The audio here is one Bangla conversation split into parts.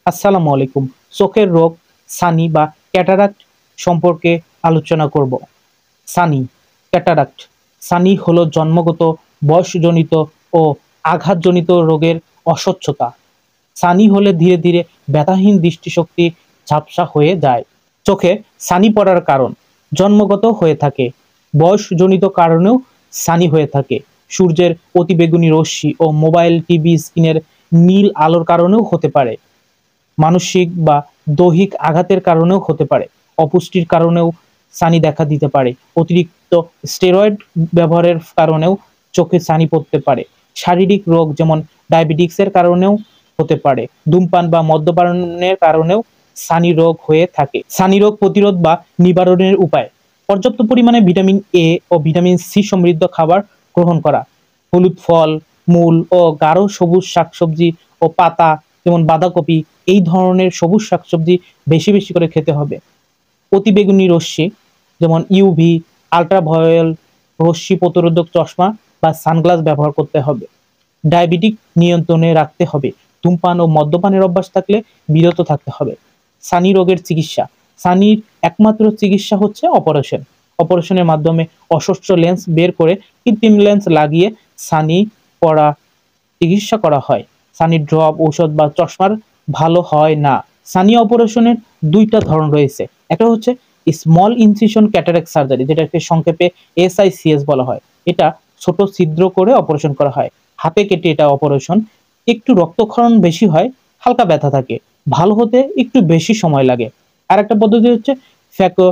আসসালামু আলাইকুম। চোখের রোগ সানি বা ক্যাটারাক্ট সম্পর্কে আলোচনা করব। সানি, ক্যাটারাক্ট। সানি হলো জন্মগত, বয়সজনিত ও আঘাতজনিত রোগের অস্বচ্ছতা। সানি হলে ধীরে ধীরে ব্যথাহীন দৃষ্টিশক্তি ঝাপসা হয়ে যায়। চোখে সানি পড়ার কারণ জন্মগত হয়ে থাকে, বয়সজনিত কারণেও সানি হয়ে থাকে, সূর্যের অতিবেগুনি রশ্মি ও মোবাইল টিভি স্ক্রিনের নীল আলোর কারণেও হতে পারে, মানসিক বা দৈহিক আঘাতের কারণেও হতে পারে, অপুষ্টির কারণেও ছানি দেখা দিতে পারে, অতিরিক্ত স্টেরয়েড ব্যবহারের কারণেও চোখে ছানি পড়তে পারে, শারীরিক রোগ যেমন ডায়াবেটিক্সের কারণেও হতে পারে, ধূমপান বা মদ্যপানের কারণেও ছানি রোগ হয়ে থাকে। ছানি রোগ প্রতিরোধ বা নিবারণের উপায়: পর্যাপ্ত পরিমাণে ভিটামিন এ ও ভিটামিন সি সমৃদ্ধ খাবার গ্রহণ করা, হলুদ ফল, মূল ও গাঢ় সবুজ শাকসবজি ও পাতা যেমন বাঁধাকপি, এই ধরনের সবুজ শাকসবজি বেশি বেশি করে খেতে হবে। অতিবেগুনি রশ্মি যেমন ইউভি, আল্ট্রাভায়োলেট রশ্মি প্রতিরোধক চশমা বা সানগ্লাস ব্যবহার করতে হবে। ডায়াবেটিক নিয়ন্ত্রণে রাখতে হবে, ধূমপান ও মদ্যপানের অভ্যাস থাকলে বিরত থাকতে হবে। ছানি রোগের চিকিৎসা: ছানির একমাত্র চিকিৎসা হচ্ছে অপারেশন। অপারেশনের মাধ্যমে অস্বচ্ছ লেন্স বের করে কৃত্রিম লেন্স লাগিয়ে ছানি পড়া চিকিৎসা করা হয়। ছানির ড্রপ, ঔষধ বা চশমার ভালো হয় না। ছানি অপারেশনের দুইটা ধরন রয়েছে। একটা হচ্ছে স্মল ইনসিশন ক্যাটারাক্ট সার্জারি, যেটাকে সংক্ষেপে এসআইসিএস বলা হয়। এটা ছোট ছিদ্র করে অপারেশন করা হয়, হাতে কেটে এটা অপারেশন। একটু রক্তক্ষরণ বেশি হয়, হালকা ব্যথা থাকে, ভালো হতে একটু বেশি সময় লাগে। আর একটা পদ্ধতি হচ্ছে ফ্যাকো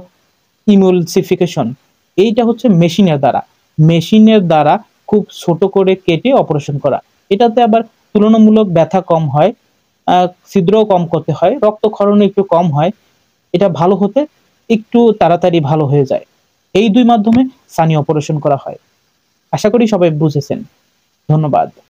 ইমুলসিফিকেশন। এইটা হচ্ছে মেশিনের দ্বারা খুব ছোট করে কেটে অপারেশন করা। এটাতে আবার তুলনামূলক ব্যথা কম হয়, ছিদ্রও কম করতে হয়, রক্তক্ষরণ একটু কম হয়। এটা ভালো হতে একটু তাড়াতাড়ি ভালো হয়ে যায়। এই দুই মাধ্যমে ছানি অপারেশন করা হয়। আশা করি সবাই বুঝেছেন। ধন্যবাদ।